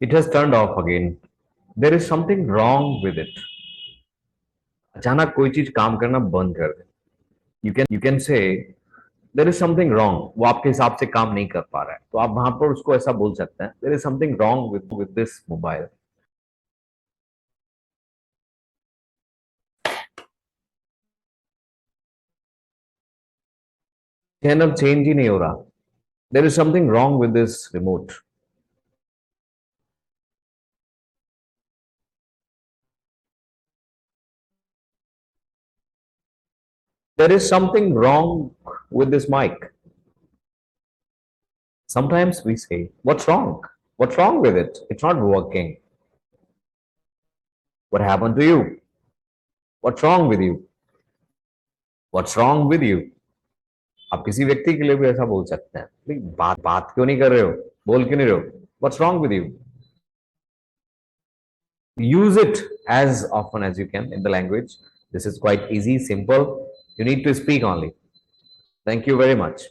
It has turned off again. There is something wrong with it. अचानक कोई चीज काम करना बंद कर दे. You can say there is something wrong. वो आपके हिसाब से काम नहीं कर पा रहा है, तो आप वहां पर उसको ऐसा बोल सकते हैं, there is something wrong with this mobile. Fan अब चेंज ही नहीं हो रहा. There is something wrong with this remote. There is something wrong with this mic. Sometimes we say, what's wrong? What's wrong with it? It's not working. What happened to you? What's wrong with you? What's wrong with you? आप किसी व्यक्ति के लिए भी ऐसा बोल सकते हैं. भाई बात क्यों नहीं कर रहे हो? बोल क्यों नहीं रहे हो? What's wrong with you? Use it as often as you can in the language. This is quite easy, simple. You need to speak only. Thank you very much.